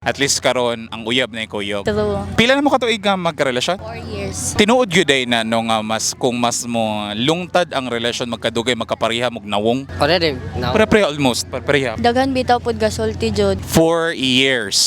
At least karon ang uyab na ikuyog. True. Pila na mo katuig nga magkarelasyon? 4 years. Tinuod gyud day na no nga mas kung mas mo lungtad ang relasyon magkadugay magkapareha mog nawong. Already, now. Pre almost pareha. Daghan bitaw pud gasulti jud. 4 years.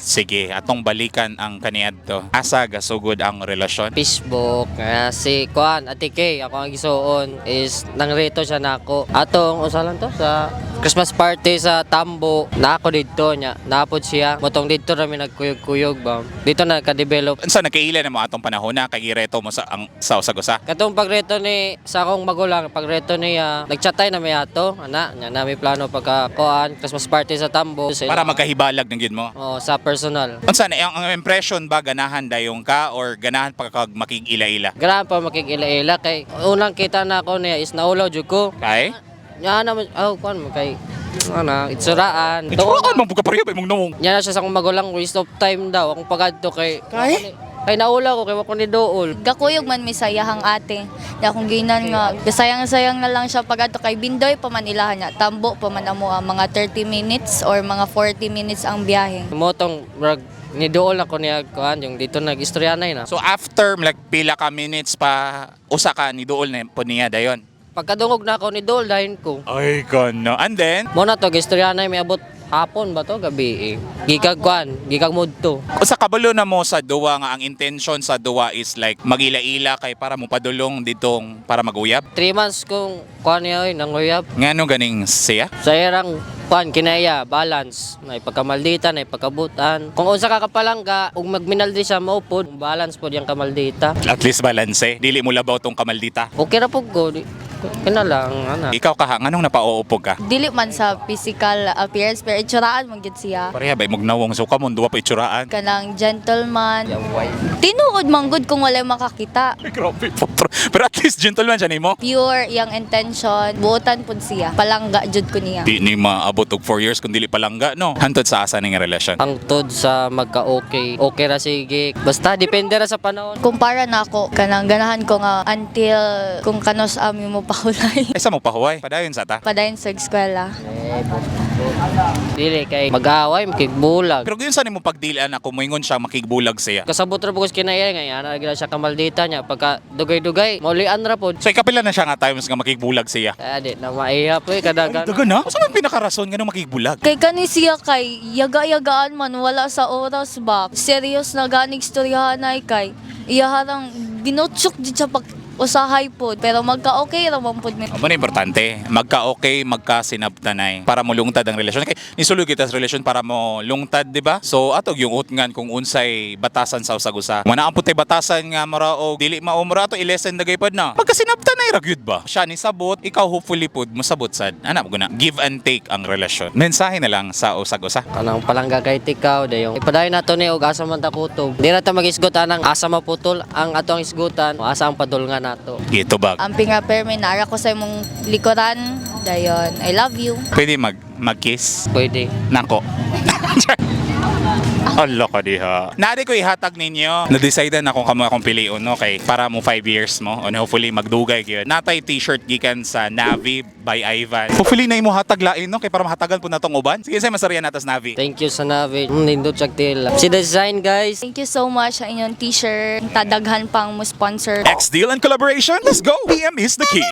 Sige, atong balikan ang kaniadto. Asa gasugod ang relasyon? Facebook, si Kuan, Ate Kay, ako ang gisuon is nangreto siya nako. Atong usalan to sa Christmas party sa Tambo, na ako dito niya, napod siya. Motong dito rami nagkuyog-kuyog ba. Dito na ka-develop. Unsa nakaila na mo atong panahon na kay gireto mo sa ang sa usa-usa? Katong pagreto ni sa akong magulang, pagreto niya, nagchatay na may ato, ana, nya nami plano pagka Kuan, Christmas party sa Tambo. Para magkahibalag ng gyud mo. Oh, sa personal. Unsa na ang impression ba ganahan dayong ka or ganahan pagka makig-ila-ila? Grabe pa makikila-ila kay unang kita na ako niya is naulaw jud ko. Kay? Nya na kuan mo kay ana, itsuraan. Itsura man pagkapareha ba imong nawong? Nya na siya sa akong magulang waste of time daw akong pagadto kay Kay? kay naula ko kay wako ni dool. Gakuyog man misayahang ate. Di akong ginan nga. Sayang-sayang na lang siya pag ato kay Bindoy pa man ilahan niya. Tambo pa man amo ang mga 30 minutes or mga 40 minutes ang biyahe. Motong rag ni dool ako niya kuan yung dito nag-istoryanay na. So after like pila ka minutes pa usa ka ni duol na po niya dayon. Pagkadungog na ako ni dool dahin ko. Ay kono. And then Mo na to istoryanay may abot hapon ba to gabi eh. Gikag kuan, gikag mudto. usa kabalo na mo sa duwa nga ang intention sa duwa is like magila-ila kay para mo padulong ditong para maguyab. 3 months kong kuan niya oy nanguyab. Ngano ganing siya? Sa irang kuan kinaya balance na ipagkamaldita na ipagkabutan. Kung unsa ka kapalangga ug magminaldi siya maupod, balance pod yang kamaldita. At least balance eh. Dili mo labaw tong kamaldita. Okay ra pug ko. Kina lang ana. Ikaw kaha nganong napauupog ka? Dili man sa physical appearance pero itsuraan man gyud siya. Pareha ba imong nawong so kamon duwa pa itsuraan. Kanang gentleman. Tinuod man gud kung walay makakita. Ay, grabe. Pero at least gentleman siya nimo. Pure yang intention. Buotan pud siya. Palangga jud ko niya. Di ni maabot og 4 years kung dili palangga no. Hantod sa asa ning relasyon. Hangtod sa magka-okay. Okay ra sige. Basta depende ra sa panahon. Kumpara na ako kanang ganahan ko nga until kung kanos ami mo pahulay. Ay sa mo pahuway. Padayon sa ta. Padayon sa eskwela. Dili kay mag-away makigbulag. Pero yun sa nimo pagdilaan ako moingon siya makigbulag siya. Kasabot ra pugos kinaya nga ana gyud siya kamaldita niya pagka dugay-dugay maulian ra pod. So ikapila na siya nga times nga makigbulag siya. Adi na maiya po kadagan. Daga na? Asa man pinakarason nga nung makigbulag? Kay kani siya kay yaga-yagaan man wala sa oras ba. Serious na ganig istoryahan ay kay iya harang ginutsok di siya pag usahay pod pero magka-okay ra man pod mi. Amo na importante, magka-okay, magka-sinabtanay para mo lungtad ang relasyon. Kay nisulod kita sa relasyon para mo lungtad, di ba? So atog yung utngan kung unsay batasan sa usag-usa. Mo na ang puti batasan nga mara og dili maumra to i-lesson dagay pod na. Magkasinabtanay ra gyud ba? Siya ni sabot, ikaw hopefully pod mo sabot sad. Ana mo guna, give and take ang relasyon. Mensahe na lang sa usag-usa. Kanang palangga kay tikaw dayong ipadayon nato ni og asa man ta kutob. Di na ta mag-isgot anang asa maputol ang atong isgutan, o asa ang padulngan nato. Gito bag. Amping nga permi nara ko sa imong likuran. Dayon, I love you. Pwede mag-kiss. Pwede. Nako. Hala ka diha. Nari ko ihatag ninyo. Na-decide na kung kamo akong piliun, no? Kay para mo 5 years mo. And hopefully magdugay gyud. Natay t-shirt gikan sa Navi by Ivan. Hopefully na imo hatag lain, no? Kay para mahatagan po natong uban. Sige say masarya natas Navi. Thank you sa Navi. Nindot siya tila. Si design guys. Thank you so much sa inyong t-shirt. Tadaghan pang mo sponsor. X deal and collaboration. Let's go. PM is the key.